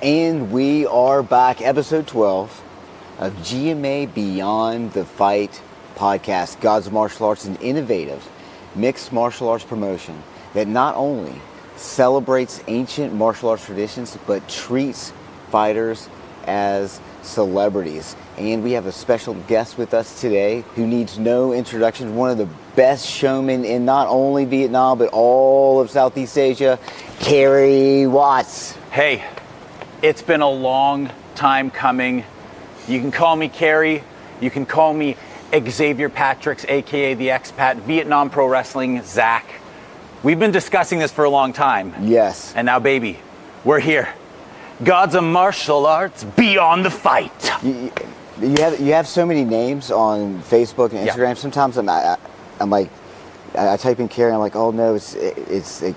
And we are back, episode 12 of GMA Beyond the Fight podcast, Gods of Martial Arts, an innovative mixed martial arts promotion that not only celebrates ancient martial arts traditions, but treats fighters as celebrities. And we have a special guest with us today who needs no introduction, one of the best showmen in not only Vietnam, but all of Southeast Asia, Carey Wass. Hey, it's been a long time coming. You can call me Carey, you can call me Xavier Patricks, aka the Expat, Vietnam Pro Wrestling, Zac. We've been discussing this for a long time. Yes. And now, baby, we're here. Gods of Martial Arts, Beyond the Fight. You have so many names on Facebook and Instagram. Yeah. Sometimes I'm like, I type in Carey, I'm like, oh no, it's like,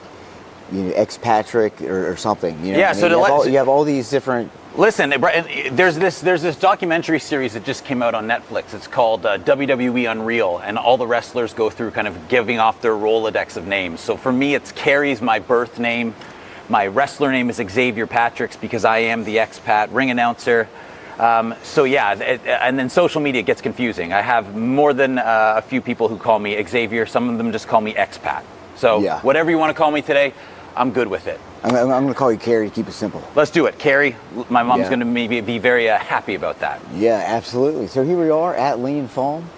X Patrick or something. Yeah. So you have all these different. Listen, there's this documentary series that just came out on Netflix. It's called WWE Unreal, and all the wrestlers go through kind of giving off their Rolodex of names. So for me, it's Carey's my birth name. My wrestler name is Xavier Patricks because I am the expat ring announcer. So yeah, and then social media gets confusing. I have more than a few people who call me Xavier. Some of them just call me expat. So yeah. Whatever you want to call me today, I'm good with it. I'm going to call you Carey to keep it simple. Let's do it. Carey, my mom's going to maybe be very happy about that. Yeah, absolutely. So here we are at Phan,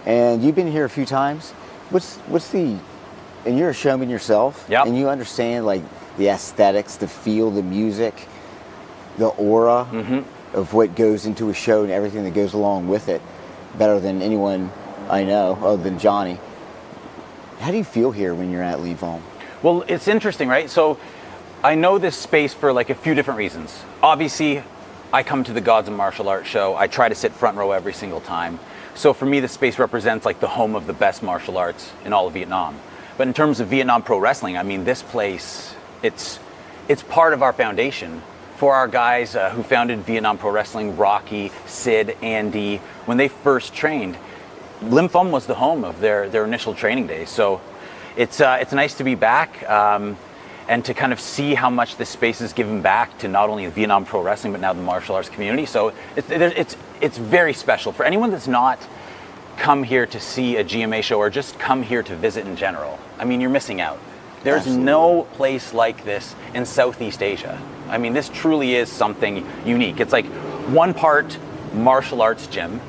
and you've been here a few times. What's the, and you're a showman yourself, yep. And you understand like the aesthetics, the feel, the music, the aura of what goes into a show and everything that goes along with it better than anyone I know, other than Johnny. How do you feel here when you're at Phan? Well, it's interesting, right? So I know this space for like a few different reasons. Obviously, I come to the Gods of Martial Arts show. I try to sit front row every single time. So for me, the space represents like the home of the best martial arts in all of Vietnam. But in terms of Vietnam Pro Wrestling, I mean, this place, it's part of our foundation. For our guys who founded Vietnam Pro Wrestling, Rocky, Sid, Andy, when they first trained, Phan was the home of their initial training days. So it's nice to be back and to kind of see how much this space is given back to not only Vietnam Pro Wrestling, but now the martial arts community. So it's very special. For anyone that's not come here to see a GMA show or just come here to visit in general, I mean, you're missing out. There's Absolutely. No place like this in Southeast Asia. I mean, this truly is something unique. It's like one part martial arts gym,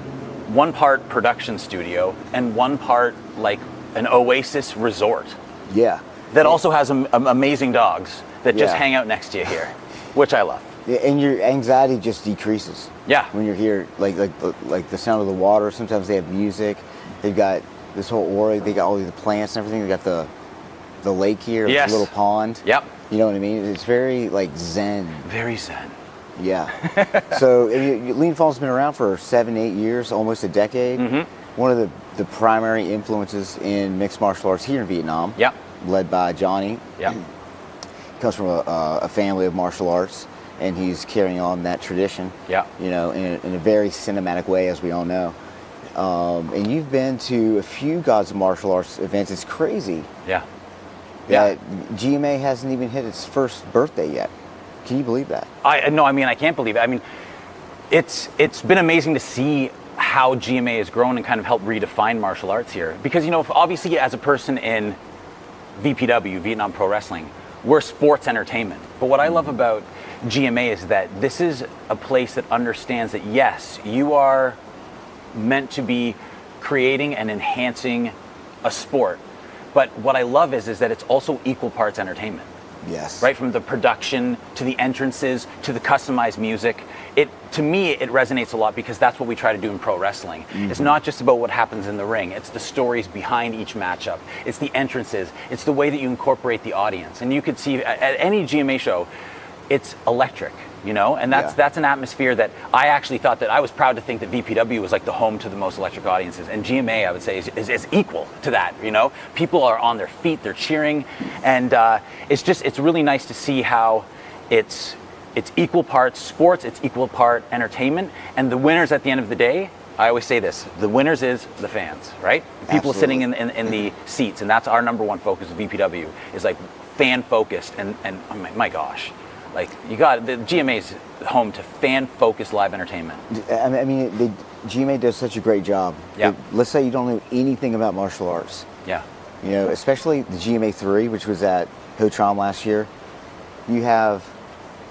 one part production studio, and one part like an oasis resort. Yeah. That also has amazing dogs that just hang out next to you here, which I love. Yeah, and your anxiety just decreases. Yeah. When you're here, like the sound of the water. Sometimes they have music. They've got this whole aura. They got all the plants and everything. They got the lake here, yes. The little pond. Yep. You know what I mean? It's very like zen. Very zen. Yeah. So Phan's been around for 7-8 years, almost a decade. Mm-hmm. One of the primary influences in mixed martial arts here in Vietnam. Yep. Led by Johnny. Yep. Comes from a family of martial arts, and he's carrying on that tradition. Yeah. You know, in a very cinematic way, as we all know. And you've been to a few Gods of Martial Arts events. It's crazy. Yeah. That GMA hasn't even hit its first birthday yet. Can you believe that? I can't believe it. I mean, it's been amazing to see how GMA has grown and kind of helped redefine martial arts here. Because, obviously as a person in VPW, Vietnam Pro Wrestling, we're sports entertainment. But what I love about GMA is that this is a place that understands that, yes, you are meant to be creating and enhancing a sport. But what I love is that it's also equal parts entertainment. Yes. Right, from the production to the entrances to the customized music. To me, it resonates a lot because that's what we try to do in pro wrestling. Mm-hmm. It's not just about what happens in the ring. It's the stories behind each matchup. It's the entrances. It's the way that you incorporate the audience. And you could see at any GMA show, it's electric, and that's an atmosphere that I actually thought that I was proud to think that VPW was like the home to the most electric audiences. And GMA, I would say, is equal to that, People are on their feet, they're cheering. And it's really nice to see how it's equal parts sports, it's equal part entertainment. And the winners at the end of the day, I always say this, the winners is the fans, right? People sitting in the seats. And that's our number one focus of VPW, is like fan focused. And oh my gosh, Like the GMA's home to fan-focused live entertainment. I mean, GMA does such a great job. Yeah. Let's say you don't know anything about martial arts. Yeah. You know, especially the GMA 3, which was at Ho Tram last year. You have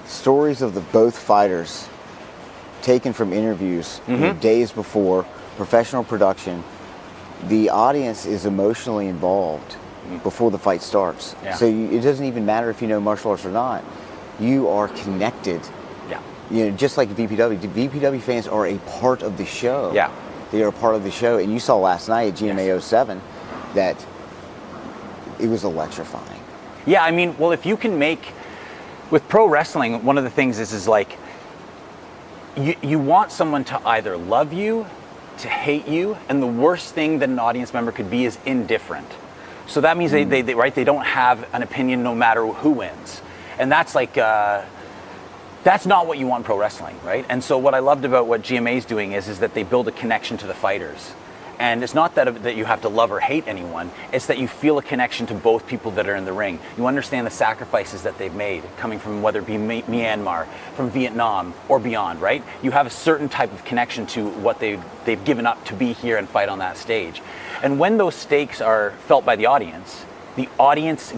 stories of both fighters taken from interviews days before, professional production. The audience is emotionally involved before the fight starts. Yeah. So it doesn't even matter if you know martial arts or not. You are connected. Yeah. You know, just like VPW. VPW fans are a part of the show. Yeah. They are a part of the show. And you saw last night at GMA 07 that it was electrifying. Yeah, I mean, well, if you can make, with pro wrestling, one of the things is like, you want someone to either love you, to hate you, and the worst thing that an audience member could be is indifferent. So that means they don't have an opinion no matter who wins. And that's like, that's not what you want in pro wrestling, right? And so what I loved about what GMA is doing is that they build a connection to the fighters. And it's not that you have to love or hate anyone, it's that you feel a connection to both people that are in the ring. You understand the sacrifices that they've made, coming from whether it be Myanmar, from Vietnam, or beyond, right? You have a certain type of connection to what they've given up to be here and fight on that stage. And when those stakes are felt by the audience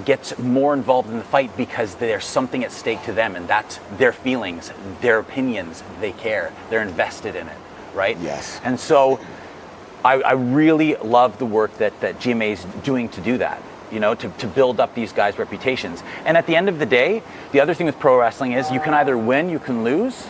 gets more involved in the fight because there's something at stake to them, and that's their feelings, their opinions, they care, they're invested in it, right? Yes. And so I really love the work that GMA is doing to do that, you know, to build up these guys' reputations. And at the end of the day, the other thing with pro wrestling is you can either win, you can lose,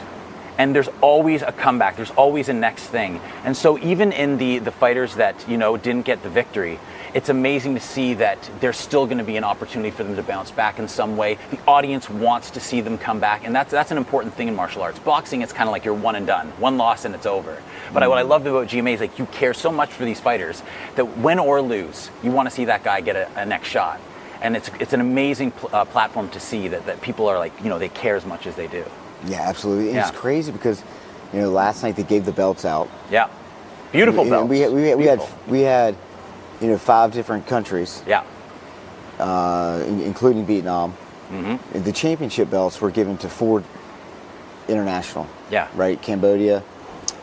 and there's always a comeback. There's always a next thing. And so even in the fighters that, you know, didn't get the victory, it's amazing to see that there's still going to be an opportunity for them to bounce back in some way. The audience wants to see them come back, and that's an important thing in martial arts. Boxing, it's kind of like you're one and done, one loss and it's over. But what I love about GMA is like you care so much for these fighters that win or lose, you want to see that guy get a next shot. And it's an amazing platform to see that people are like, you know, they care as much as they do. Yeah, absolutely. And it's crazy because, you know, last night they gave the belts out. Yeah. Beautiful belts. We had, you know, 5 different countries. Yeah. Including Vietnam. Mm-hmm. The championship belts were given to 4 international. Yeah. Right? Cambodia,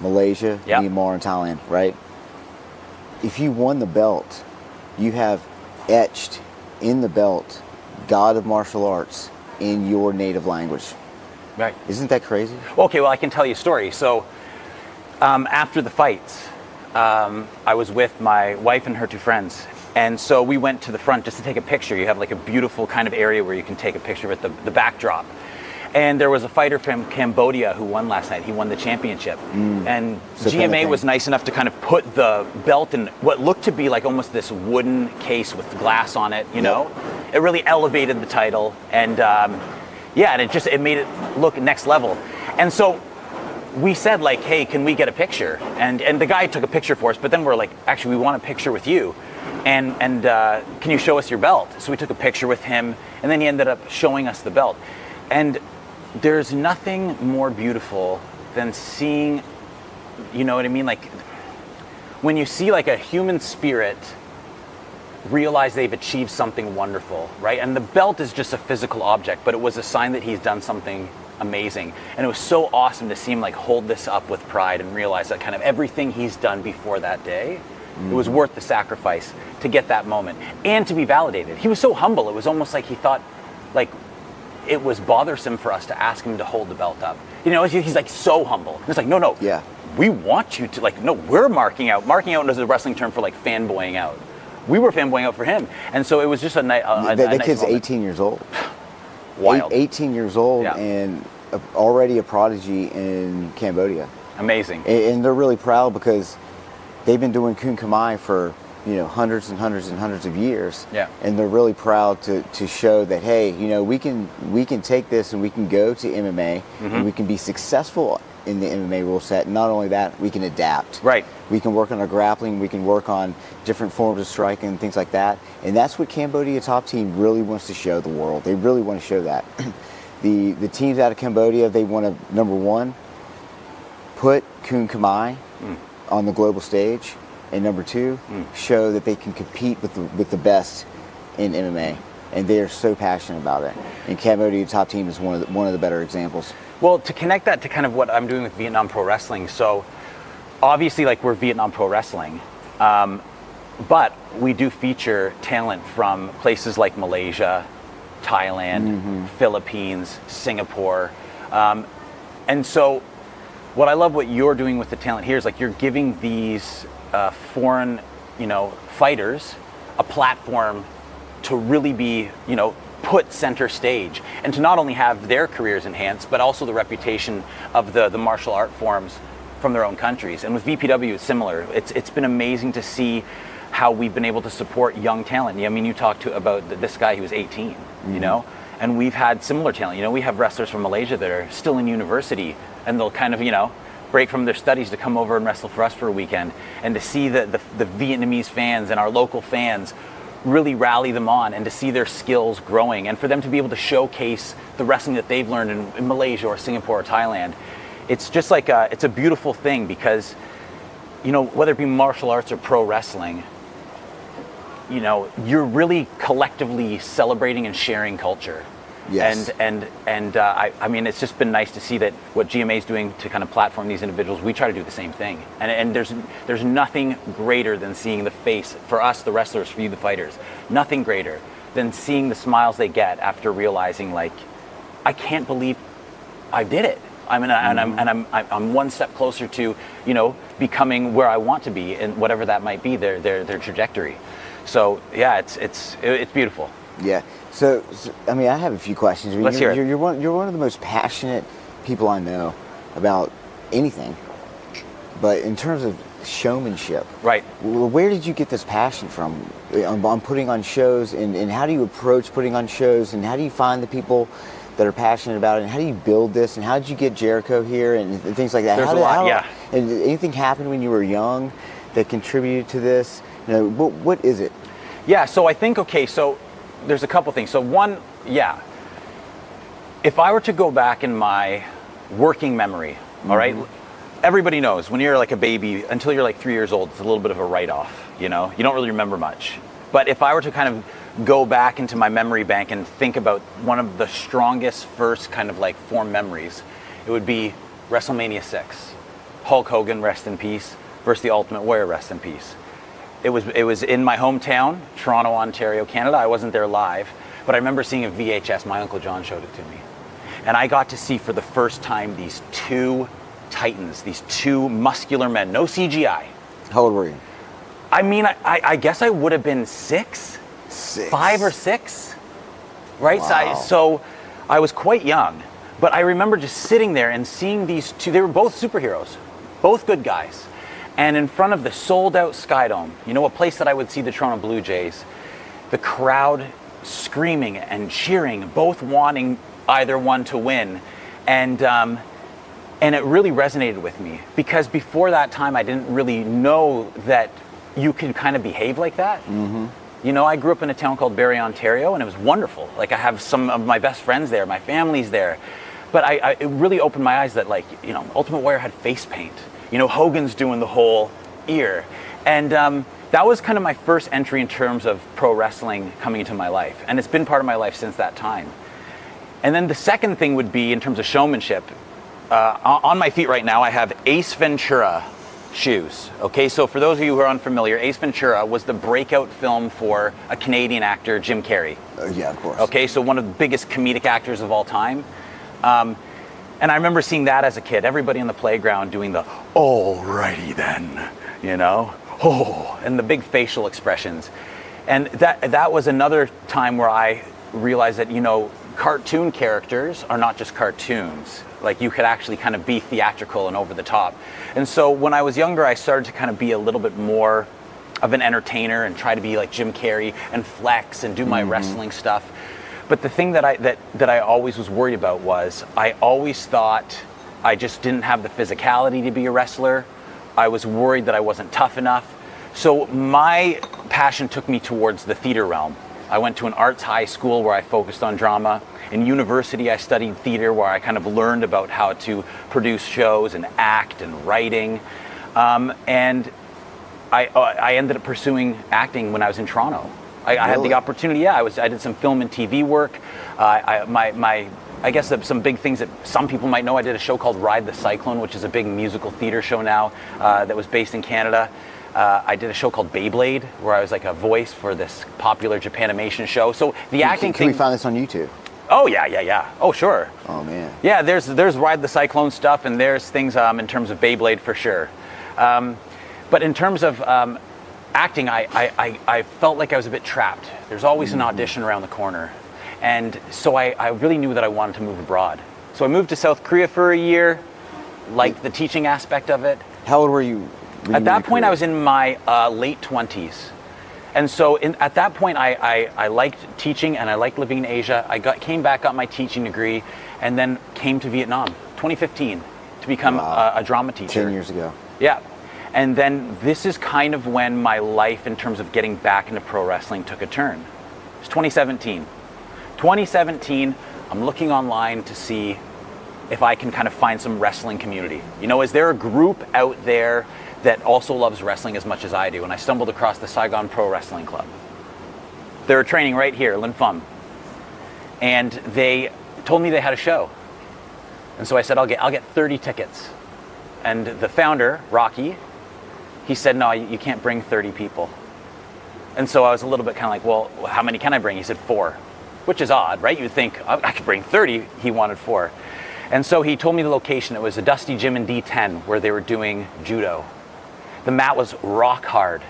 Malaysia, Myanmar, and Thailand, right? If you won the belt, you have etched in the belt God of Martial Arts in your native language. Right. Isn't that crazy? Okay, well, I can tell you a story. So after the fights, I was with my wife and her 2 friends. And so we went to the front just to take a picture. You have like a beautiful kind of area where you can take a picture with the backdrop. And there was a fighter from Cambodia who won last night. He won the championship. And so GMA was nice enough to kind of put the belt in what looked to be like almost this wooden case with glass on it, you know? It really elevated the title. And and it made it look next level. And so we said like, hey, can we get a picture? And the guy took a picture for us, but then we're like, actually, we want a picture with you. And can you show us your belt? So we took a picture with him, and then he ended up showing us the belt. And there's nothing more beautiful than seeing, you know what I mean? Like when you see like a human spirit realize they've achieved something wonderful, right? And the belt is just a physical object, but it was a sign that he's done something amazing. And it was so awesome to see him like hold this up with pride and realize that kind of everything he's done before that day, it was worth the sacrifice to get that moment and to be validated. He was so humble. It was almost like he thought like it was bothersome for us to ask him to hold the belt up. You know, he's like so humble. It's like, no, we want you to like, no, we're marking out. Marking out is a wrestling term for like fanboying out. We were fanboying out for him. And so it was just a nice that kid's moment. 18 years old. Wild. 18 years old and already a prodigy in Cambodia. Amazing. And they're really proud because they've been doing Kun Khmer for, you know, hundreds and hundreds and hundreds of years. Yeah. And they're really proud to show that, hey, you know, we can take this and we can go to MMA and we can be successful in the MMA rule set. And not only that, we can adapt. Right. We can work on our grappling, we can work on different forms of striking and things like that. And that's what Cambodia Top Team really wants to show the world. They really want to show that. The teams out of Cambodia, they want to, number one, put Kun Khmer on the global stage. And number two, show that they can compete with the best in MMA. and they are so passionate about it. And Cambodia Top Team is one of the better examples. Well, to connect that to kind of what I'm doing with Vietnam Pro Wrestling, so obviously like we're Vietnam Pro Wrestling, but we do feature talent from places like Malaysia, Thailand, Philippines, Singapore. And so what I love what you're doing with the talent here is like you're giving these foreign, fighters a platform to really be, put center stage and to not only have their careers enhanced, but also the reputation of the martial art forms from their own countries. And with VPW, it's similar. It's been amazing to see how we've been able to support young talent. I mean, you talked about this guy, he was 18, and we've had similar talent. We have wrestlers from Malaysia that are still in university, and they'll kind of, break from their studies to come over and wrestle for us for a weekend, and to see the Vietnamese fans and our local fans really rally them on, and to see their skills growing, and for them to be able to showcase the wrestling that they've learned in Malaysia or Singapore or Thailand. It's just like it's a beautiful thing because, whether it be martial arts or pro wrestling, you're really collectively celebrating and sharing culture. Yes. And I mean, it's just been nice to see that what GMA is doing to kind of platform these individuals, we try to do the same thing. And there's nothing greater than seeing the face, for us, the wrestlers, for you, the fighters, nothing greater than seeing the smiles they get after realizing, like, I can't believe I did it. I'm one step closer to, becoming where I want to be, and whatever that might be, their trajectory. So yeah, it's beautiful. Yeah. So, I mean, I have a few questions. Let's hear it. You're one of the most passionate people I know about anything. But in terms of showmanship, right? Where did you get this passion from on putting on shows, and how do you approach putting on shows, and how do you find the people that are passionate about it, and how do you build this, and how did you get Jericho here, and things like that? There's a lot, yeah. And anything happened when you were young that contributed to this? What is it? Yeah, so I think, so there's a couple things. So one, if I were to go back in my working memory, all right, everybody knows when you're like a baby, until you're like 3 years old, it's a little bit of a write-off, you don't really remember much. But if I were to kind of go back into my memory bank and think about one of the strongest first kind of like form memories, it would be WrestleMania 6. Hulk Hogan, rest in peace, versus the Ultimate Warrior, rest in peace. It was in my hometown, Toronto, Ontario, Canada. I wasn't there live, but I remember seeing a VHS. My Uncle John showed it to me. And I got to see for the first time these two titans, these two muscular men, no CGI. How old were you? I mean, I guess I would have been 6, 5 or 6, right? Wow. So I was quite young, but I remember just sitting there and seeing these two. They were both superheroes, both good guys. And in front of the sold-out Skydome, a place that I would see the Toronto Blue Jays, the crowd screaming and cheering, both wanting either one to win. And it really resonated with me, because before that time, I didn't really know that you could kind of behave like that. I grew up in a town called Barrie, Ontario, and it was wonderful. Like, I have some of my best friends there, my family's there. But it really opened my eyes that, like, Ultimate Warrior had face paint. Hogan's doing the whole ear. And that was kind of my first entry in terms of pro wrestling coming into my life. And it's been part of my life since that time. And then the second thing would be in terms of showmanship. On my feet right now, I have Ace Ventura shoes. Okay, so for those of you who are unfamiliar, Ace Ventura was the breakout film for a Canadian actor, Jim Carrey. Yeah, of course. Okay, so one of the biggest comedic actors of all time. And I remember seeing that as a kid, everybody on the playground doing the, alrighty then, and the big facial expressions. And that was another time where I realized that, cartoon characters are not just cartoons. Like, you could actually kind of be theatrical and over the top. And so when I was younger, I started to kind of be a little bit more of an entertainer and try to be like Jim Carrey and flex and do my wrestling stuff. But the thing that I always was worried about was I always thought I just didn't have the physicality to be a wrestler. I was worried that I wasn't tough enough. So my passion took me towards the theater realm. I went to an arts high school where I focused on drama. In university, I studied theater, where I kind of learned about how to produce shows and act and writing. And I ended up pursuing acting when I was in Toronto. I had the Really? opportunity. Yeah, I did some film and TV work. I guess that some big things that some people might know. I did a show called Ride the Cyclone, which is a big musical theater show now that was based in Canada. I did a show called Beyblade, where I was like a voice for this popular Japanimation show. So the acting Can thing. we find this on YouTube? Oh yeah. Oh sure. Oh man. Yeah, there's Ride the Cyclone stuff, and there's things in terms of Beyblade for sure. But in terms of acting, I felt like I was a bit trapped. There's always an audition around the corner. And so I really knew that I wanted to move abroad. So I moved to South Korea for a year, liked the teaching aspect of it. How old were you? At that point, I was in my late 20s. And so at that point, I liked teaching and I liked living in Asia. Came back, got my teaching degree, and then came to Vietnam, 2015, to become a drama teacher. 10 years ago. Yeah. And then this is kind of when my life in terms of getting back into pro wrestling took a turn. It's 2017. 2017, I'm looking online to see if I can kind of find some wrestling community. You know, is there a group out there that also loves wrestling as much as I do? And I stumbled across the Saigon Pro Wrestling Club. They were training right here, Linh Phum. And they told me they had a show. And so I said, I'll get 30 tickets. And the founder, Rocky, he said, no, you can't bring 30 people. And so I was a little bit kind of like, well, how many can I bring? He said 4. Which is odd, right? You'd think, I could bring 30. He wanted 4. And so he told me the location. It was a dusty gym in D10 where they were doing judo. The mat was rock hard.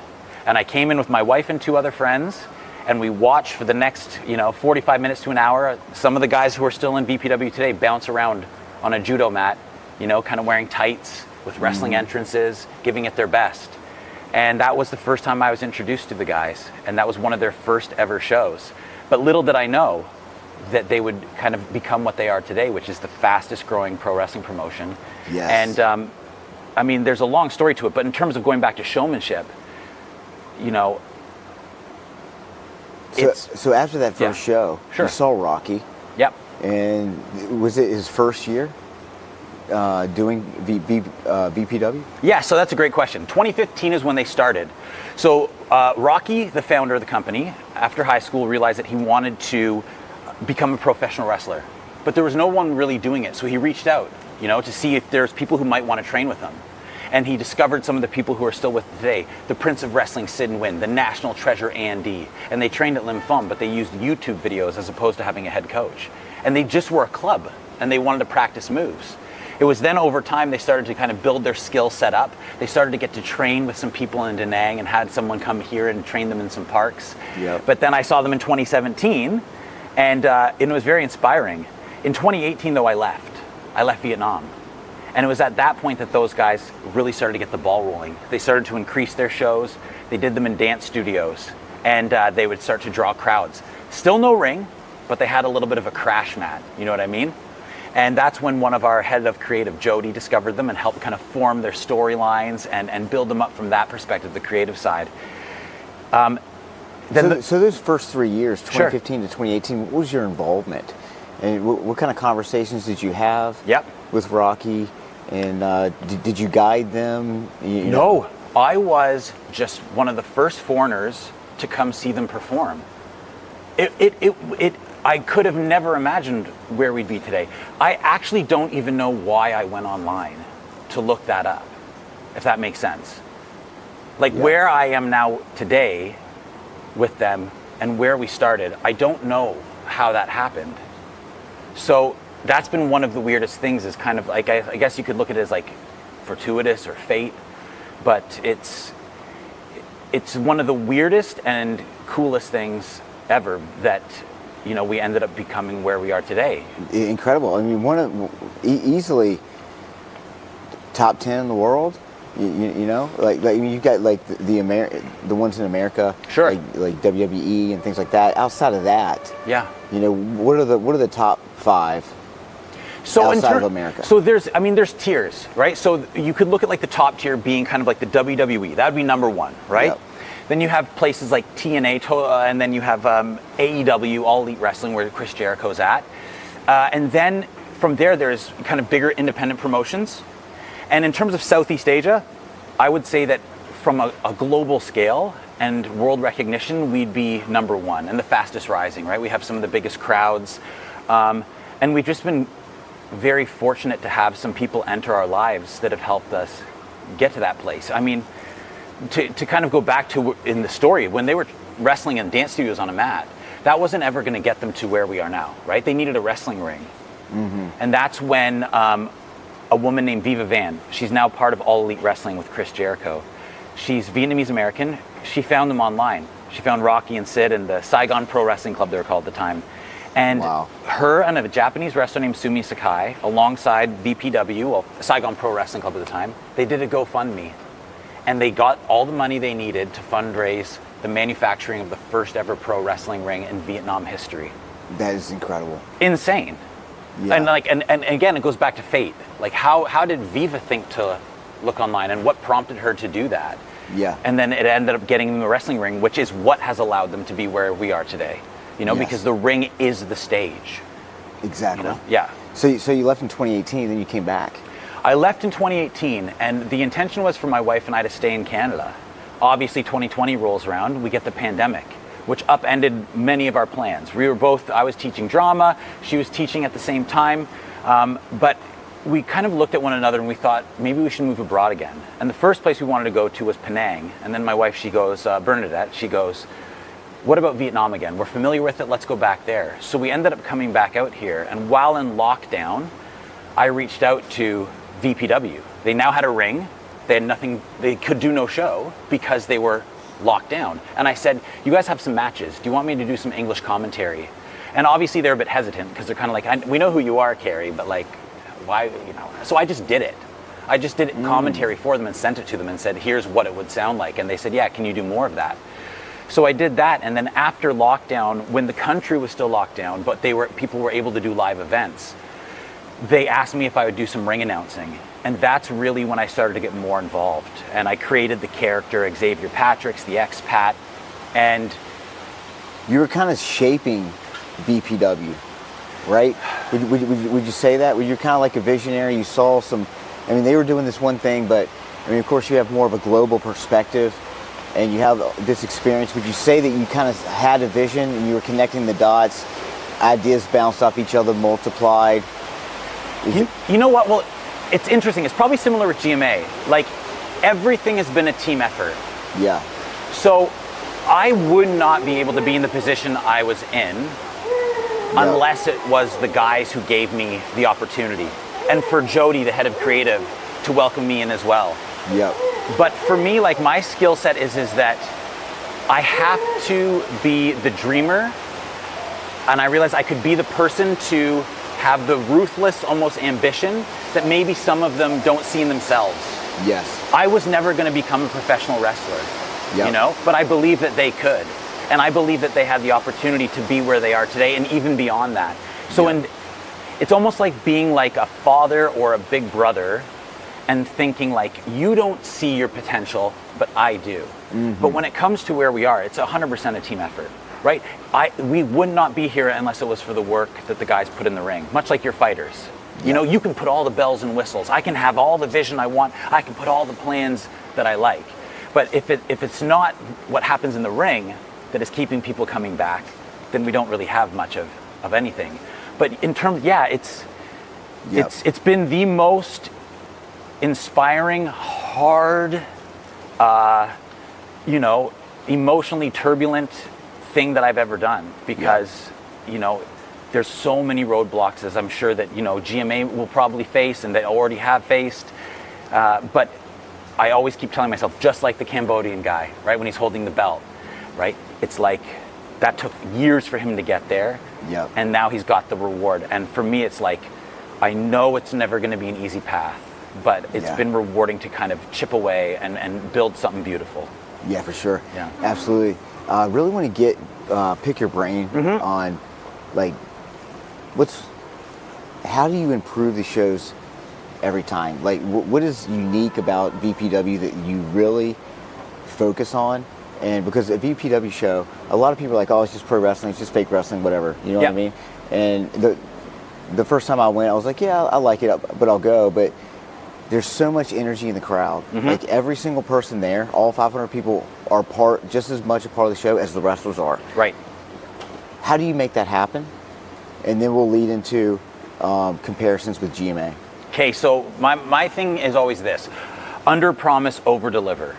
And I came in with my wife and 2 other friends, and we watched for the next, 45 minutes to an hour. Some of the guys who are still in VPW today bounce around on a judo mat, kind of wearing tights with wrestling entrances, giving it their best. And that was the first time I was introduced to the guys. And that was one of their first ever shows. But little did I know that they would kind of become what they are today, which is the fastest growing pro wrestling promotion. Yes. And I mean, there's a long story to it, but in terms of going back to showmanship, So after that first show, Sure. you saw Rocky. Yep. And was it his first year doing VPW? Yeah, so that's a great question. 2015 is when they started. So Rocky, the founder of the company, after high school realized that he wanted to become a professional wrestler. But there was no one really doing it. So he reached out, to see if there's people who might want to train with him. And he discovered some of the people who are still with today. The Prince of Wrestling, Sid and Win, the National Treasure, Andy. And they trained at Linh Phum, but they used YouTube videos as opposed to having a head coach. And they just were a club, and they wanted to practice moves. It was then over time they started to kind of build their skill set up. They started to get to train with some people in Da Nang and had someone come here and train them in some parks. Yep. But then I saw them in 2017, and it was very inspiring. In 2018, though, I left Vietnam. And it was at that point that those guys really started to get the ball rolling. They started to increase their shows. They did them in dance studios, and they would start to draw crowds. Still no ring, but they had a little bit of a crash mat, you know what I mean? And that's when one of our head of creative, Jody, discovered them and helped kind of form their storylines and build them up from that perspective, the creative side. So those first 3 years, 2015 Sure. to 2018, what was your involvement? And what kind of conversations did you have Yep. with Rocky? And did you guide them? No, I was just one of the first foreigners to come see them perform. I could have never imagined where we'd be today. I actually don't even know why I went online to look that up, if that makes sense. Like where I am now today with them and where we started, I don't know how that happened. So that's been one of the weirdest things, is kind of like, I guess you could look at it as like fortuitous or fate, but it's one of the weirdest and coolest things ever that we ended up becoming where we are today. Incredible. I mean, easily top 10 in the world. You've got like the ones in America, Sure, like WWE and things like that. Outside of that, yeah, what are the top 5? So outside of America. So there's tiers, right? So you could look at like the top tier being kind of like the WWE. That would be number 1, right? Yep. Then you have places like TNA, and then you have AEW, All Elite Wrestling, where Chris Jericho's at. And then from there's kind of bigger independent promotions. And in terms of Southeast Asia, I would say that from a global scale and world recognition, we'd be number one and the fastest rising, right? We have some of the biggest crowds. And we've just been very fortunate to have some people enter our lives that have helped us get to that place. I mean, to kind of go back to in the story, when they were wrestling in dance studios on a mat, that wasn't ever going to get them to where we are now, right? They needed a wrestling ring. Mm-hmm. And that's when a woman named Viva Van, she's now part of All Elite Wrestling with Chris Jericho. She's Vietnamese American. She found them online. She found Rocky and Sid and the Saigon Pro Wrestling Club, they were called at the time. And her and a Japanese wrestler named Sumi Sakai, alongside VPW, well, Saigon Pro Wrestling Club at the time, they did a GoFundMe. And they got all the money they needed to fundraise the manufacturing of the first ever pro wrestling ring in Vietnam history. That is incredible. Insane. Yeah. And again, it goes back to fate. Like, how did Viva think to look online, and what prompted her to do that? Yeah. And then it ended up getting them a wrestling ring, which is what has allowed them to be where we are today. You know, because the ring is the stage. Exactly. You know? Yeah. So you left in 2018, then you came back. I left in 2018, and the intention was for my wife and I to stay in Canada. Obviously, 2020 rolls around, we get the pandemic, which upended many of our plans. I was teaching drama, she was teaching at the same time, but we kind of looked at one another and we thought, maybe we should move abroad again. And the first place we wanted to go to was Penang. And then my wife, she goes, Bernadette, she goes, what about Vietnam again? We're familiar with it, let's go back there. So we ended up coming back out here, and while in lockdown, I reached out to VPW. They now had a ring. They had nothing, they could do no show because they were locked down. And I said, you guys have some matches. Do you want me to do some English commentary? And obviously they're a bit hesitant because they're kind of like, we know who you are, Carey, but like, why, you know? So I just did it. I just did commentary for them and sent it to them and said, here's what it would sound like. And they said, yeah, can you do more of that? So I did that. And then after lockdown, when the country was still locked down, but people were able to do live events, they asked me if I would do some ring announcing. And that's really when I started to get more involved. And I created the character Xavier Patrick's, the expat. And you were kind of shaping VPW, right? Would you say that? Were you kind of like a visionary? You saw some, I mean, they were doing this one thing, but I mean, of course you have more of a global perspective and you have this experience. Would you say that you kind of had a vision and you were connecting the dots, ideas bounced off each other, multiplied? You know what? Well, it's interesting. It's probably similar with GMA. Like, everything has been a team effort. Yeah. So I would not be able to be in the position I was in unless it was the guys who gave me the opportunity. And for Jody, the head of creative, to welcome me in as well. Yep. But for me, like, my skill set is that I have to be the dreamer, and I realized I could be the person to have the ruthless, almost ambition that maybe some of them don't see in themselves. Yes. I was never going to become a professional wrestler, you know, but I believe that they could. And I believe that they had the opportunity to be where they are today and even beyond that. So it's almost like being like a father or a big brother and thinking like, you don't see your potential, but I do. Mm-hmm. But when it comes to where we are, it's 100% a team effort. Right? We would not be here unless it was for the work that the guys put in the ring, much like your fighters. You know, you can put all the bells and whistles. I can have all the vision I want. I can put all the plans that I like. But if it's not what happens in the ring that is keeping people coming back, then we don't really have much of anything. But in terms, it's been the most inspiring, hard, emotionally turbulent thing that I've ever done, because you know, there's so many roadblocks, as I'm sure that, you know, GMA will probably face and they already have faced, but I always keep telling myself, just like the Cambodian guy, right, when he's holding the belt, right, it's like that took years for him to get there, and now he's got the reward. And for me, it's like, I know it's never going to be an easy path, but it's been rewarding to kind of chip away and build something beautiful. Yeah, for sure. Yeah, absolutely. I really want to get pick your brain on, like, how do you improve the shows every time? Like, what is unique about VPW that you really focus on? And because a VPW show, a lot of people are like, oh, it's just pro wrestling, it's just fake wrestling, whatever. You know what I mean? And the first time I went, I was like, yeah, I like it, but I'll go. But there's so much energy in the crowd. Mm-hmm. Like every single person there, all 500 people are just as much a part of the show as the wrestlers are. Right. How do you make that happen? And then we'll lead into comparisons with GMA. Okay, so my thing is always this: under promise, over deliver.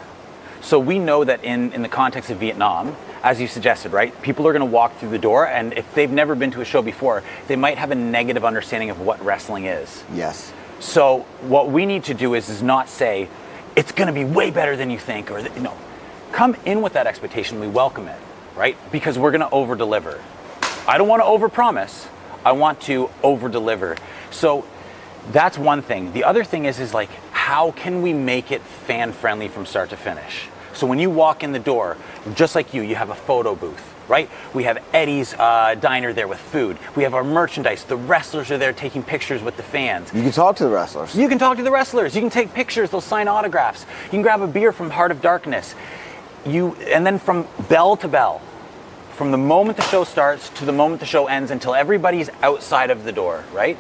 So we know that in the context of Vietnam, as you suggested, right, people are going to walk through the door, and if they've never been to a show before, they might have a negative understanding of what wrestling is. Yes. So what we need to do is not say, it's going to be way better than you think, or, no. Come in with that expectation, we welcome it, right? Because we're going to over-deliver. I don't want to over-promise, I want to over-deliver. So that's one thing. The other thing is like, how can we make it fan-friendly from start to finish? So when you walk in the door, just like you have a photo booth, right? We have Eddie's diner there with food. We have our merchandise. The wrestlers are there taking pictures with the fans. You can talk to the wrestlers. You can talk to the wrestlers. You can take pictures. They'll sign autographs. You can grab a beer from Heart of Darkness. And then from bell to bell, from the moment the show starts to the moment the show ends until everybody's outside of the door, right?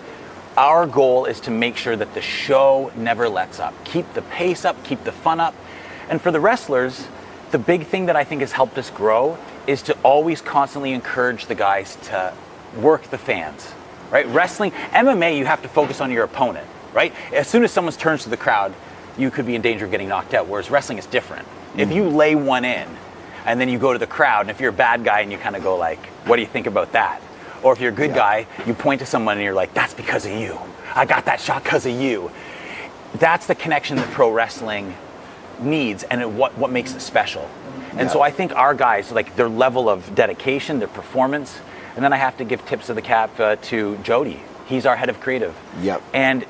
Our goal is to make sure that the show never lets up. Keep the pace up, keep the fun up. And for the wrestlers, the big thing that I think has helped us grow is to always constantly encourage the guys to work the fans, right? Wrestling, MMA, you have to focus on your opponent, right? As soon as someone turns to the crowd, you could be in danger of getting knocked out, whereas wrestling is different. If you lay one in, and then you go to the crowd, and if you're a bad guy and you kind of go like, what do you think about that? Or if you're a good guy, you point to someone and you're like, that's because of you. I got that shot because of you. That's the connection that pro wrestling needs, and what makes it special. And so I think our guys, like their level of dedication, their performance, and then I have to give tips of the cap to Jody. He's our head of creative. Yep. And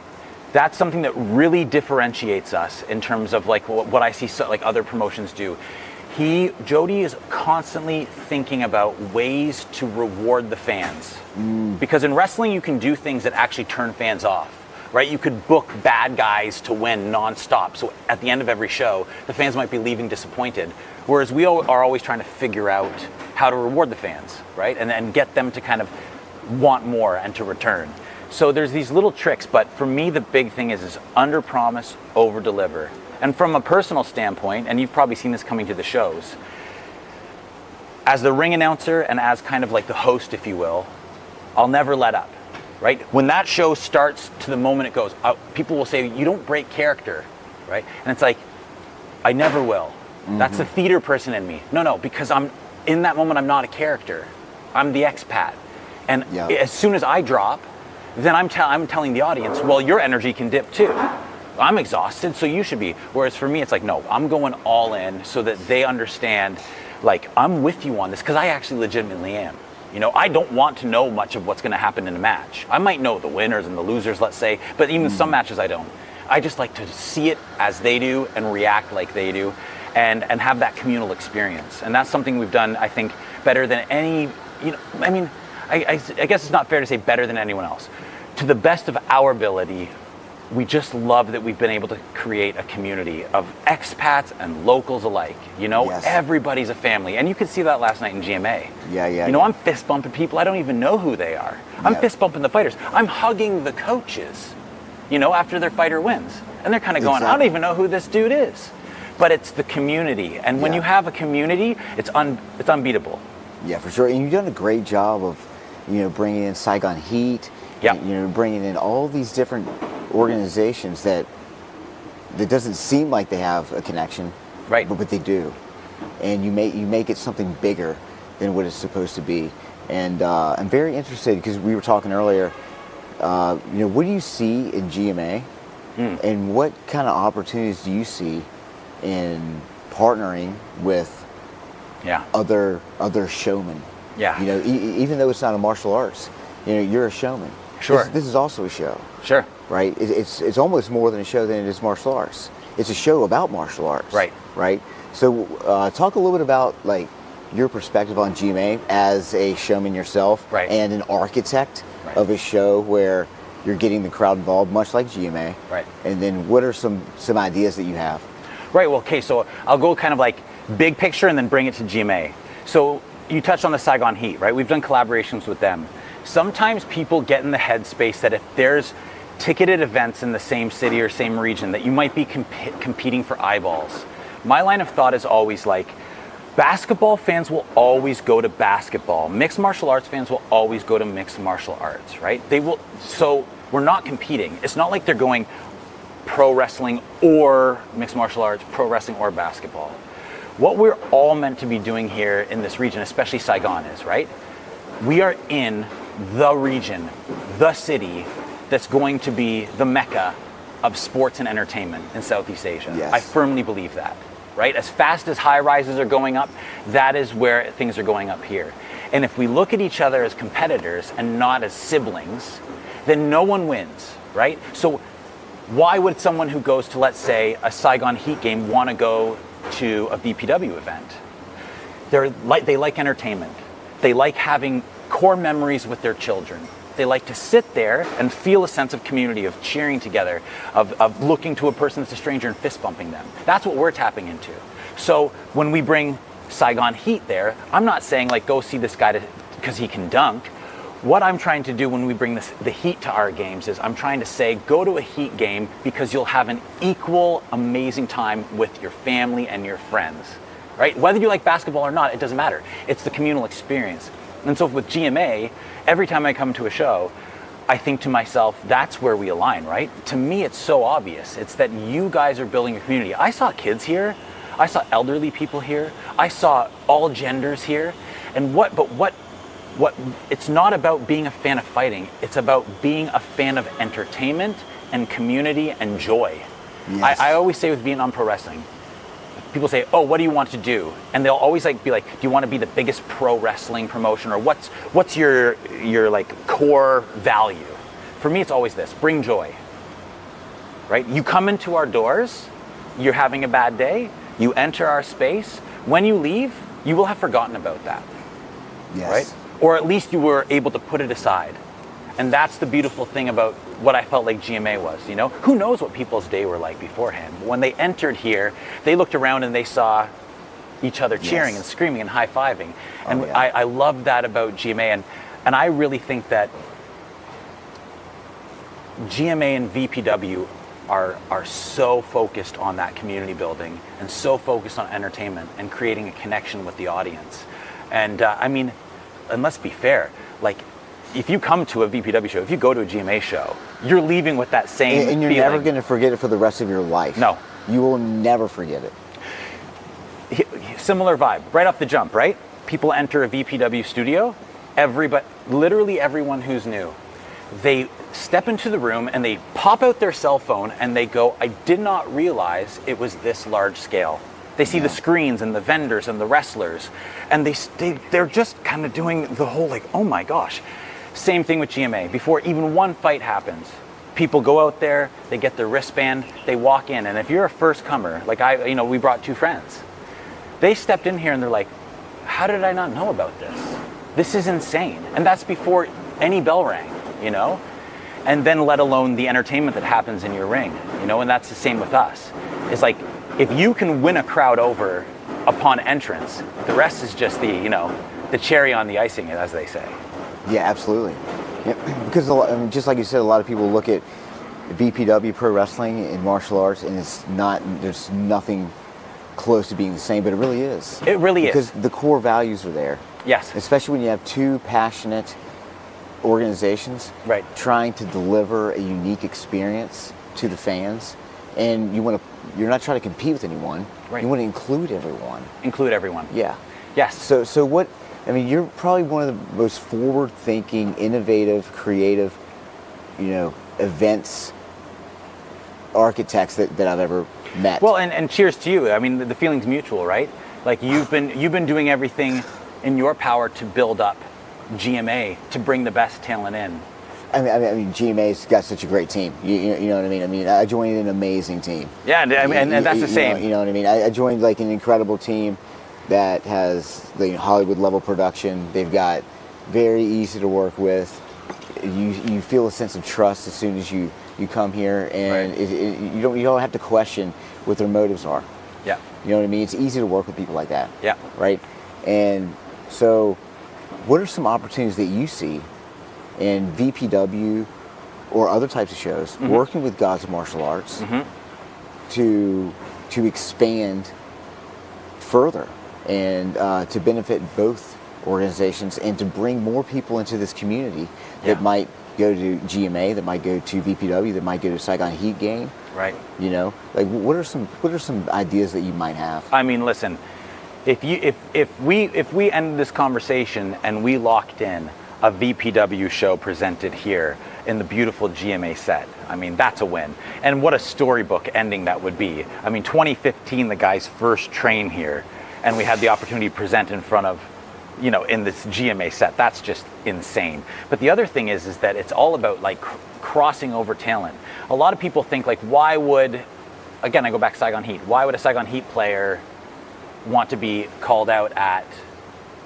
that's something that really differentiates us in terms of like what I see like other promotions do. Jody is constantly thinking about ways to reward the fans. Because in wrestling, you can do things that actually turn fans off. Right, you could book bad guys to win nonstop. So at the end of every show, the fans might be leaving disappointed. Whereas we are always trying to figure out how to reward the fans, right? And then get them to kind of want more and to return. So there's these little tricks, but for me, the big thing is under promise, over deliver. And from a personal standpoint, and you've probably seen this coming to the shows, as the ring announcer and as kind of like the host, if you will, I'll never let up. Right? When that show starts to the moment it goes, people will say, you don't break character, right? And it's like, I never will. Mm-hmm. That's the theater person in me. No, because in that moment, I'm not a character. I'm the expat. And as soon as I drop, then I'm telling the audience, well, your energy can dip too. I'm exhausted, so you should be. Whereas for me, it's like, no, I'm going all in so that they understand, like, I'm with you on this, because I actually legitimately am. You know, I don't want to know much of what's going to happen in a match. I might know the winners and the losers, let's say, but even some matches I don't. I just like to see it as they do and react like they do and have that communal experience. And that's something we've done, I think, better than any, I mean, I guess it's not fair to say better than anyone else. To the best of our ability, we just love that we've been able to create a community of expats and locals alike. Everybody's a family. And you could see that last night in GMA. I'm fist bumping people. I don't even know who they are. I'm fist bumping the fighters. I'm hugging the coaches, after their fighter wins. And they're kind of going, I don't even know who this dude is. But it's the community. And when you have a community, it's unbeatable. Yeah, for sure. And you've done a great job of, bringing in Saigon Heat. Bringing in all these different organizations that doesn't seem like they have a connection, right? But they do, and you make it something bigger than what it's supposed to be. And I'm very interested because we were talking earlier. What do you see in GMA, and what kind of opportunities do you see in partnering with other showmen? Even though it's not a martial arts, you're a showman. Sure. This is also a show. Sure. Right? It's almost more than a show than it is martial arts. It's a show about martial arts. Right. Right? So talk a little bit about like your perspective on GMA as a showman yourself and an architect of a show where you're getting the crowd involved, much like GMA. Right. And then what are some ideas that you have? Right. Well, okay, so I'll go kind of like big picture and then bring it to GMA. So you touched on the Saigon Heat, right? We've done collaborations with them. Sometimes people get in the headspace that if there's ticketed events in the same city or same region that you might be competing for eyeballs. My line of thought is always like, basketball fans will always go to basketball. Mixed martial arts fans will always go to mixed martial arts, right? They will. So we're not competing. It's not like they're going pro wrestling or mixed martial arts, pro wrestling or basketball. What we're all meant to be doing here in this region, especially Saigon, is, right? We are in the region, the city that's going to be the mecca of sports and entertainment in Southeast Asia. Yes. I firmly believe that. Right? As fast as high rises are going up, that is where things are going up here. And if we look at each other as competitors and not as siblings, then no one wins, right? So why would someone who goes to, let's say, a Saigon Heat game want to go to a VPW event? They like entertainment. They like having core memories with their children. They like to sit there and feel a sense of community, of cheering together, of looking to a person that's a stranger and fist bumping them. That's what we're tapping into. So when we bring Saigon Heat there, I'm not saying like go see this guy because he can dunk. What I'm trying to do when we bring the Heat to our games is I'm trying to say go to a Heat game because you'll have an equal amazing time with your family and your friends, right? Whether you like basketball or not, it doesn't matter. It's the communal experience. And so with GMA, every time I come to a show, I think to myself, that's where we align, right? To me, it's so obvious. It's that you guys are building a community. I saw kids here. I saw elderly people here. I saw all genders here. And what, it's not about being a fan of fighting. It's about being a fan of entertainment and community and joy. Yes. I always say with Vietnam Pro Wrestling, people say, oh, what do you want to do? And they'll always be like, do you want to be the biggest pro wrestling promotion, or what's your like core value? For me, it's always this: bring joy. Right? You come into our doors, you're having a bad day, you enter our space. When you leave, you will have forgotten about that. Yes. Right? Or at least you were able to put it aside. And that's the beautiful thing about what I felt like GMA was, you know? Who knows what people's day were like beforehand? When they entered here, they looked around and they saw each other cheering and screaming and high-fiving. And I love that about GMA. And I really think that GMA and VPW are so focused on that community building and so focused on entertainment and creating a connection with the audience. And I mean, and let's be fair, like, if you come to a VPW show, if you go to a GMA show, you're leaving with that same and you're feeling. never going to forget it for the rest of your life. No. You will never forget it. Similar vibe, right off the jump, right? People enter a VPW studio, literally everyone who's new, they step into the room and they pop out their cell phone and they go, I did not realize it was this large scale. They see the screens and the vendors and the wrestlers, and they're just kind of doing the whole like, oh my gosh. Same thing with GMA. Before even one fight happens, people go out there, they get their wristband, they walk in, and if you're a first comer, like we brought two friends. They stepped in here and they're like, how did I not know about this? This is insane. And that's before any bell rang, you know? And then let alone the entertainment that happens in your ring, you know? And that's the same with us. It's like, if you can win a crowd over upon entrance, the rest is just the cherry on the icing, as they say. Yeah, absolutely. Yeah, because just like you said, a lot of people look at VPW pro wrestling and martial arts, and there's nothing close to being the same, but it really is. It really is. Because the core values are there. Yes. Especially when you have two passionate organizations trying to deliver a unique experience to the fans, and you're not trying to compete with anyone. Right. You want to include everyone. Include everyone. Yeah. Yes. So what? I mean, you're probably one of the most forward-thinking, innovative, creative, events architects that I've ever met. Well, and cheers to you. I mean, the feeling's mutual, right? Like you've been doing everything in your power to build up GMA, to bring the best talent in. I mean, GMA's got such a great team. You know what I mean? I mean, I joined an amazing team. Yeah, and that's the same. You know what I mean? I joined like an incredible team that has the Hollywood level production. They've got very easy to work with. You feel a sense of trust as soon as you come here, and you don't have to question what their motives are. Yeah. You know what I mean? It's easy to work with people like that. Yeah. Right? And so what are some opportunities that you see in VPW or other types of shows, working with Gods of Martial Arts to expand further and to benefit both organizations and to bring more people into this community that might go to GMA, that might go to VPW, that might go to Saigon Heat game. Right. You know, like what are some ideas that you might have? I mean, listen, if we ended this conversation and we locked in a VPW show presented here in the beautiful GMA set, I mean, that's a win. And what a storybook ending that would be. I mean, 2015, the guys first train here, and we had the opportunity to present in front of, you know, in this GMA set. That's just insane. But the other thing is that it's all about like crossing over talent. A lot of people think like, why would, again, I go back to Saigon Heat, why would a Saigon Heat player want to be called out at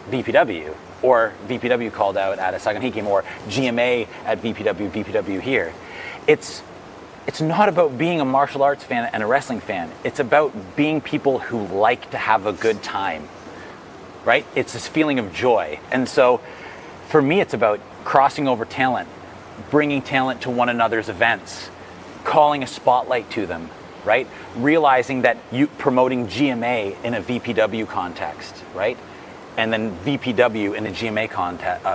VPW, or VPW called out at a Saigon Heat game, or GMA at VPW here? It's not about being a martial arts fan and a wrestling fan. It's about being people who like to have a good time, right? It's this feeling of joy. And so for me, it's about crossing over talent, bringing talent to one another's events, calling a spotlight to them, right? Realizing that you promoting GMA in a VPW context, right? And then VPW in a GMA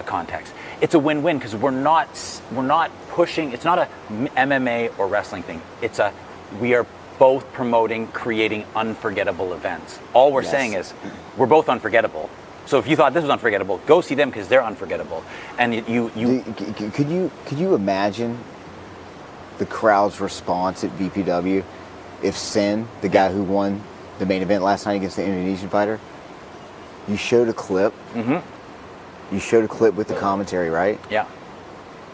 context. It's a win-win because we're not pushing. It's not a MMA or wrestling thing. We are both promoting, creating unforgettable events. All we're saying is we're both unforgettable. So if you thought this was unforgettable, go see them because they're unforgettable. And could you imagine the crowd's response at VPW if Sin, the guy who won the main event last night against the Indonesian fighter, you showed a clip. You showed a clip with the commentary, right? Yeah.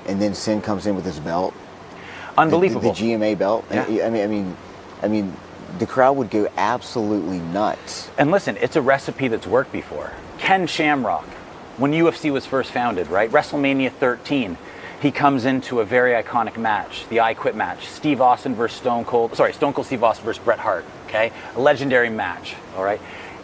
And then Sin comes in with his belt. Unbelievable. The GMA belt. Yeah. I mean, the crowd would go absolutely nuts. And listen, it's a recipe that's worked before. Ken Shamrock, when UFC was first founded, right? WrestleMania 13, he comes into a very iconic match, the I Quit match. Stone Cold Steve Austin versus Bret Hart, okay? A legendary match, all right?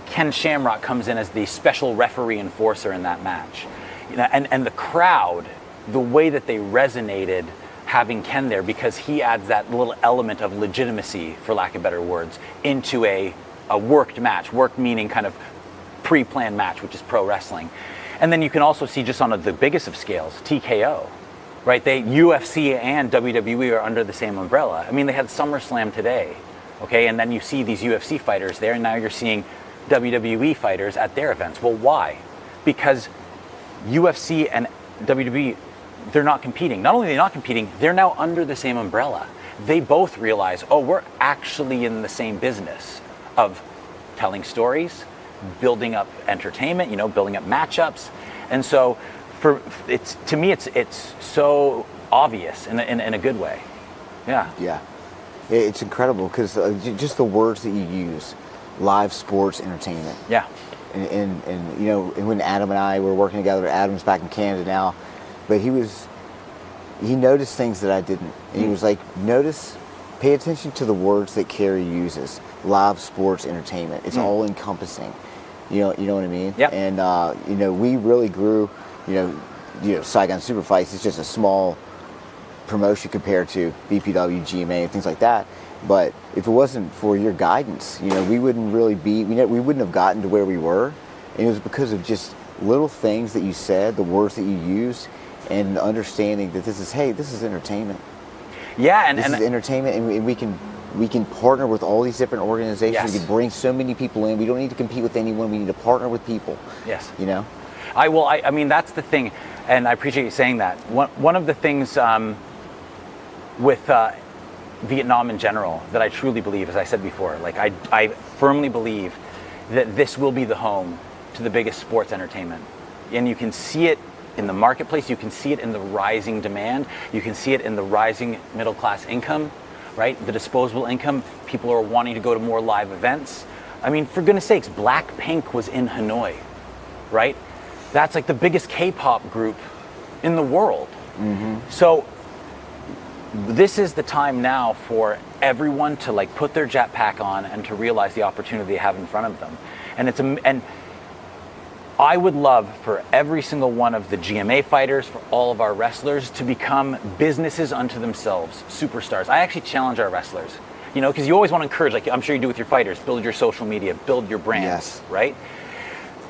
Ken Shamrock comes in as the special referee enforcer in that match. You know, and the crowd, the way that they resonated having Ken there, because he adds that little element of legitimacy, for lack of better words, into a worked match. Worked meaning kind of pre-planned match, which is pro wrestling. And then you can also see, just on the biggest of scales, TKO, right? UFC and WWE are under the same umbrella. I mean, they had SummerSlam today, okay? And then you see these UFC fighters there, and now you're seeing WWE fighters at their events. Well, why? Because UFC and WWE, they're not competing. Not only are they not competing, they're now under the same umbrella. They both realize, oh, we're actually in the same business of telling stories, building up entertainment, you know, building up matchups. And so to me, it's so obvious in a good way. Yeah. Yeah. It's incredible because just the words that you use, live sports entertainment. Yeah. And you know, and when Adam and I were working together, Adam's back in Canada now, but he noticed things that I didn't. And he was like, pay attention to the words that Carey uses. Live sports entertainment. It's all encompassing. You know what I mean? Yeah. And you know, we really grew, you know, Saigon Super Fights is just a small promotion compared to VPW, GMA, and things like that. But if it wasn't for your guidance, you know, we wouldn't have gotten to where we were. And it was because of just little things that you said, the words that you used, and the understanding that this is entertainment. Yeah, this is entertainment, and we can partner with all these different organizations. Yes. We can bring so many people in. We don't need to compete with anyone. We need to partner with people. Yes. You know? I mean, that's the thing, and I appreciate you saying that. One of the things with Vietnam in general that I truly believe, as I said before, like I firmly believe that this will be the home to the biggest sports entertainment. And you can see it in the marketplace, you can see it in the rising demand, you can see it in the rising middle class income, right? The disposable income, people are wanting to go to more live events. I mean, for goodness sakes, Blackpink was in Hanoi, right? That's like the biggest K-pop group in the world. Mm-hmm. So this is the time now for everyone to like put their jetpack on and to realize the opportunity they have in front of them. And it's and, you know, and when Adam and I were working together, Adam's back in Canada now, but he was like, I would love for every single one of the GMA fighters, for all of our wrestlers, to become businesses unto themselves, superstars. I actually challenge our wrestlers, you know, because you always want to encourage, like I'm sure you do with your fighters, build your social media, build your brand, Yes. right?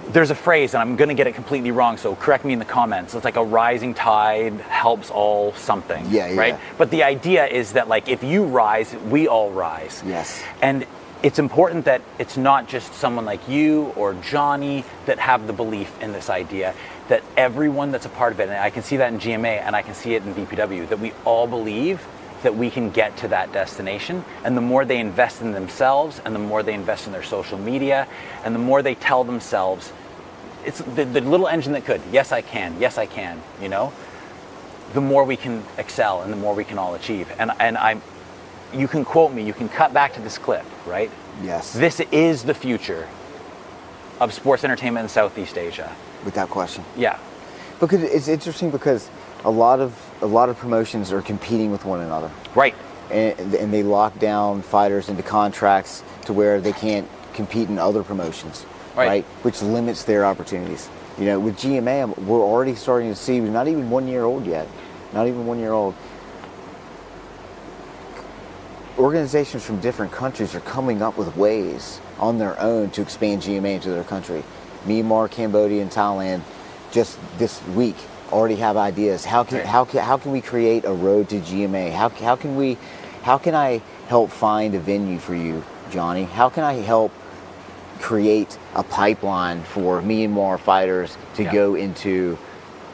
There's a phrase, and I'm going to get it completely wrong, so correct me in the comments. It's like a rising tide helps all something, right? But the idea is that, like, if you rise, we all rise. Yes. And it's important that it's not just someone like you or Johnny that have the belief in this idea, that everyone that's a part of it, and I can see that in GMA and I can see it in VPW, that we all believe that we can get to that destination. And the more they invest in themselves, and the more they invest in their social media, and the more they tell themselves, it's the little engine that could, yes I can, you know, the more we can excel and the more we can all achieve. And you can quote me, you can cut back to this clip, right? Yes. This is the future of sports entertainment in Southeast Asia. Without question. Yeah. Because it's interesting because a lot of promotions are competing with one another. Right. And they lock down fighters into contracts to where they can't compete in other promotions, right? Which limits their opportunities. You know, with GMA, we're already starting to see, we're not even 1 year old yet. Not even 1 year old. Organizations from different countries are coming up with ways on their own to expand GMA into their country. Myanmar, Cambodia, and Thailand just this week already have ideas. How can we create a road to GMA? How can I help find a venue for you, Johnny? How can I help create a pipeline for Myanmar fighters to go into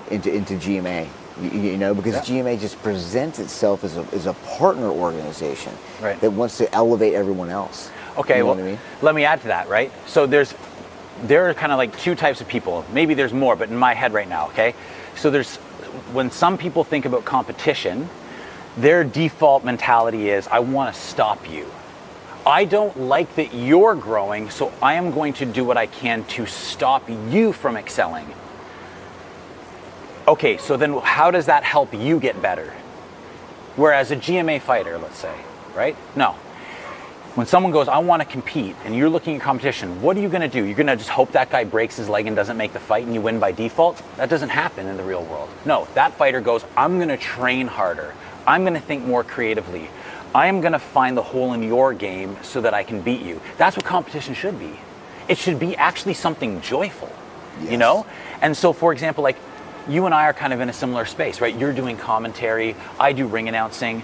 GMA? You know, because GMA just presents itself as a partner organization that wants to elevate everyone else. Okay, you know well, what I mean? Let me add to that, right? So there are kind of like two types of people. Maybe there's more, but in my head right now, okay? So when some people think about competition, their default mentality is, I want to stop you. I don't like that you're growing, so I am going to do what I can to stop you from excelling. Okay, so then how does that help you get better? Whereas a GMA fighter, let's say, right? No. When someone goes, I want to compete, and you're looking at competition, what are you going to do? You're going to just hope that guy breaks his leg and doesn't make the fight and you win by default? That doesn't happen in the real world. No, that fighter goes, I'm going to train harder. I'm going to think more creatively. I am going to find the hole in your game so that I can beat you. That's what competition should be. It should be actually something joyful, you know? And so, for example, like, you and I are kind of in a similar space, right? You're doing commentary, I do ring announcing.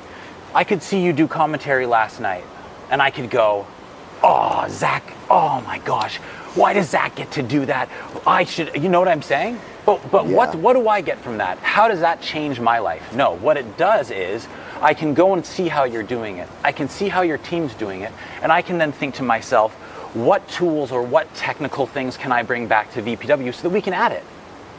I could see you do commentary last night, and I could go, oh, Zac, oh my gosh, why does Zac get to do that? I should, you know what I'm saying? But what do I get from that? How does that change my life? No, what it does is, I can go and see how you're doing it. I can see how your team's doing it, and I can then think to myself, what tools or what technical things can I bring back to VPW so that we can add it?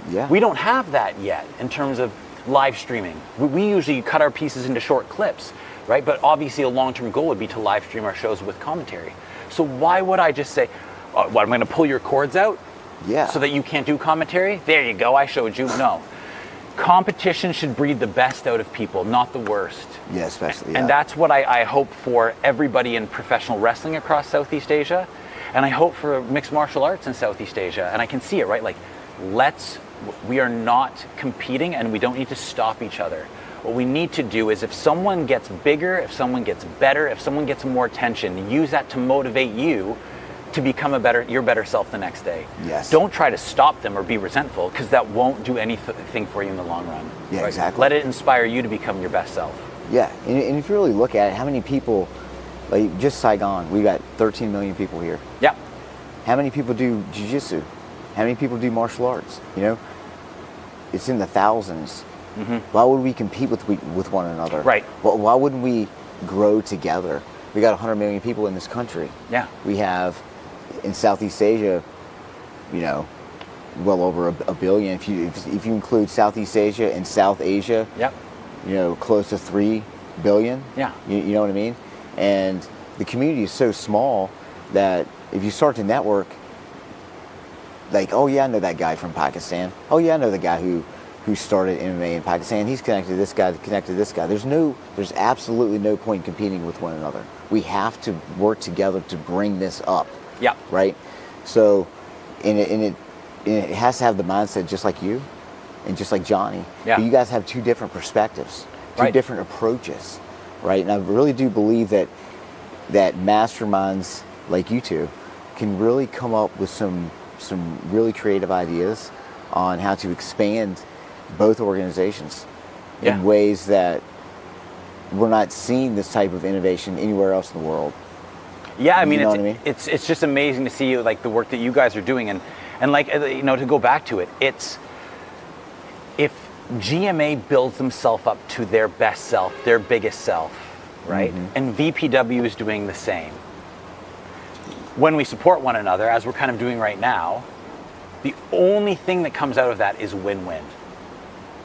Yeah. We don't have that yet in terms of live streaming. We usually cut our pieces into short clips, right? But obviously a long-term goal would be to live stream our shows with commentary. So why would I just say, I'm going to pull your cords out so that you can't do commentary? There you go, I showed you. No. Competition should breed the best out of people, not the worst. Yeah, especially. And that's what I hope for everybody in professional wrestling across Southeast Asia. And I hope for mixed martial arts in Southeast Asia. And I can see it, right? Like, we are not competing and we don't need to stop each other. What we need to do is, if someone gets bigger, if someone gets better, if someone gets more attention, use that to motivate you to become your better self the next day. Yes. Don't try to stop them or be resentful, because that won't do anything for you in the long run. Yeah, right? exactly. Let it inspire you to become your best self. Yeah, and if you really look at it, how many people, like just Saigon, we got 13 million people here. Yeah. How many people do jiu-jitsu? How many people do martial arts? You know, it's in the thousands. Mm-hmm. Why would we compete with one another? Right. Well, why wouldn't we grow together? We got 100 million people in this country. Yeah. We have, in Southeast Asia, you know, well over a billion. If you include Southeast Asia and South Asia, yep. You know, close to 3 billion. Yeah. You know what I mean? And the community is so small that if you start to network, like, oh yeah, I know that guy from Pakistan. Oh yeah, I know the guy who started MMA in Pakistan. He's connected to this guy, connected to this guy. There's absolutely no point in competing with one another. We have to work together to bring this up. Yeah. Right? So, and it has to have the mindset just like you and just like Johnny. Yeah. But you guys have two different perspectives, two Right. different approaches, right? And I really do believe that masterminds like you two can really come up with some really creative ideas on how to expand both organizations in ways that we're not seeing this type of innovation anywhere else in the world. Yeah, I mean, You know what I mean? it's just amazing to see like the work that you guys are doing, and like, you know, to go back to it, it's if GMA builds themselves up to their best self, their biggest self, right? And VPW is doing the same. When we support one another, as we're kind of doing right now, the only thing that comes out of that is win-win.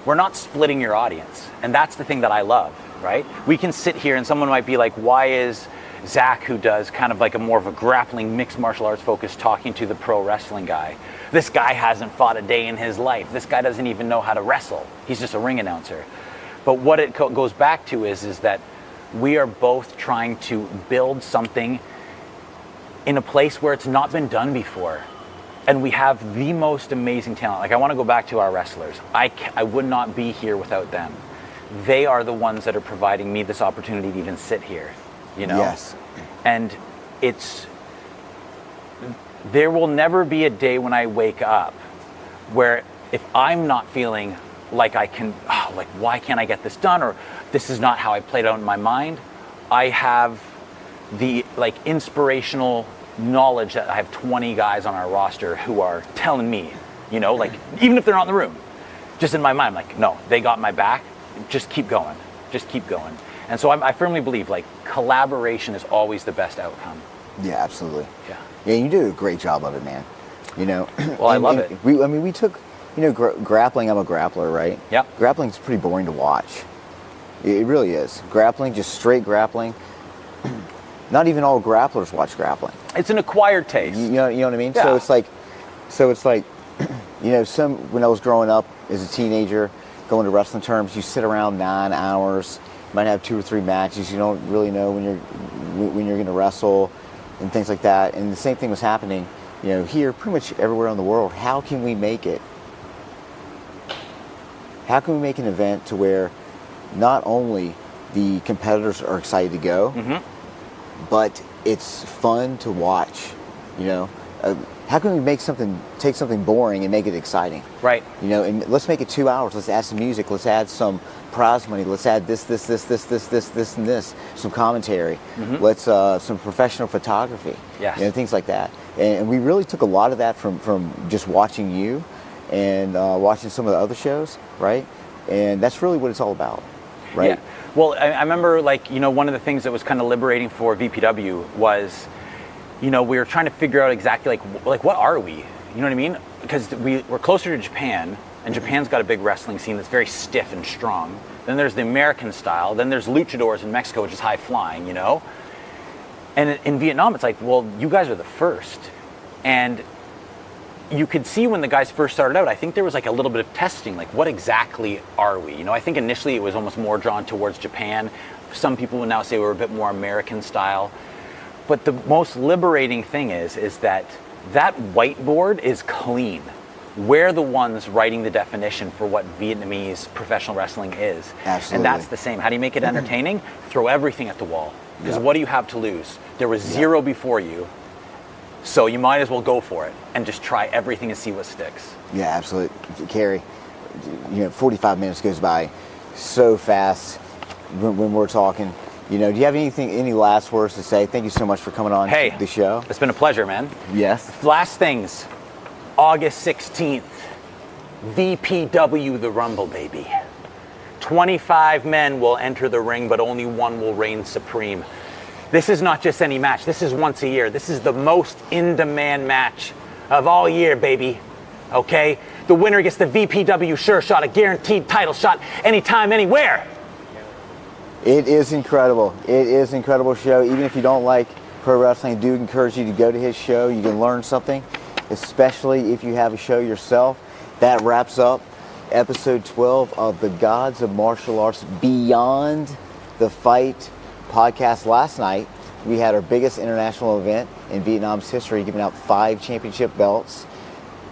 We're not splitting your audience, and that's the thing that I love, right? We can sit here and someone might be like, why is Zac, who does kind of like a more of a grappling mixed martial arts focus, talking to the pro wrestling guy? This guy hasn't fought a day in his life. This guy doesn't even know how to wrestle. He's just a ring announcer. But what it goes back to is that we are both trying to build something in a place where it's not been done before. And we have the most amazing talent. Like, I want to go back to our wrestlers. I would not be here without them. They are the ones that are providing me this opportunity to even sit here, you know? Yes. And there will never be a day when I wake up where if I'm not feeling like I can, like, why can't I get this done? Or this is not how I played out in my mind. I have the like inspirational knowledge that I have 20 guys on our roster who are telling me, you know, like, even if they're not in the room, just in my mind, I'm like, no, they got my back. Just keep going. Just keep going. And so I firmly believe like collaboration is always the best outcome. Yeah, absolutely. Yeah. Yeah, you do a great job of it, man. You know. Well, I love it. We took, you know, grappling. I'm a grappler, right? Yeah. Grappling's pretty boring to watch. It really is. Grappling, just straight grappling. Not even all grapplers watch grappling. It's an acquired taste. You know what I mean? Yeah. So it's like, you know, when I was growing up as a teenager, going to wrestling terms, you sit around 9 hours, you might have 2 or 3 matches. You don't really know when you're going to wrestle and things like that. And the same thing was happening, you know, here, pretty much everywhere in the world. How can we make it? How can we make an event to where not only the competitors are excited to go, but it's fun to watch, you know? How can we take something boring and make it exciting? Right. You know, and let's make it 2 hours. Let's add some music. Let's add some prize money. Let's add this, and this. Some commentary. Let's some professional photography. Yes. You know, things like that. And we really took a lot of that from just watching you and watching some of the other shows, right? And that's really what it's all about, right? Yeah. Well, I remember, like, you know, one of the things that was kind of liberating for VPW was, you know, we were trying to figure out exactly like what are we? You know what I mean? Because we're closer to Japan, and Japan's got a big wrestling scene that's very stiff and strong. Then there's the American style. Then there's luchadors in Mexico, which is high flying, you know? And in Vietnam, it's like, well, you guys are the first. And you could see when the guys first started out, I think there was like a little bit of testing, like what exactly are we? You know, I think initially it was almost more drawn towards Japan. Some people would now say we're a bit more American style. But the most liberating thing is that whiteboard is clean. We're the ones writing the definition for what Vietnamese professional wrestling is. Absolutely. And that's the same. How do you make it entertaining? Throw everything at the wall. Because what do you have to lose? There was zero before you. So you might as well go for it and just try everything and see what sticks. Yeah, absolutely. Carey, you know, 45 minutes goes by so fast when we're talking. You know, do you have any last words to say? Thank you so much for coming on the show. It's been a pleasure, man. Yes. Last things, August 16th, VPW the Rumble, baby. 25 men will enter the ring, but only one will reign supreme. This is not just any match. This is once a year. This is the most in-demand match of all year, baby. Okay? The winner gets the VPW sure shot, a guaranteed title shot, anytime, anywhere. It is incredible. It is an incredible show. Even if you don't like pro wrestling, I do encourage you to go to his show. You can learn something, especially if you have a show yourself. That wraps up episode 12 of the Gods of Martial Arts Beyond the Fight podcast. Last night, we had our biggest international event in Vietnam's history, giving out 5 championship belts.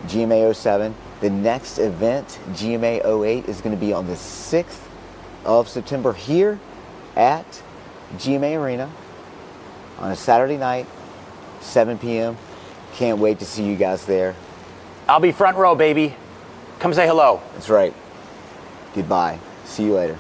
GMA 07. The next event, GMA 08, is going to be on the 6th of September here at GMA Arena on a Saturday night, 7 p.m. Can't wait to see you guys there. I'll be front row, baby. Come say hello. That's right. Goodbye. See you later.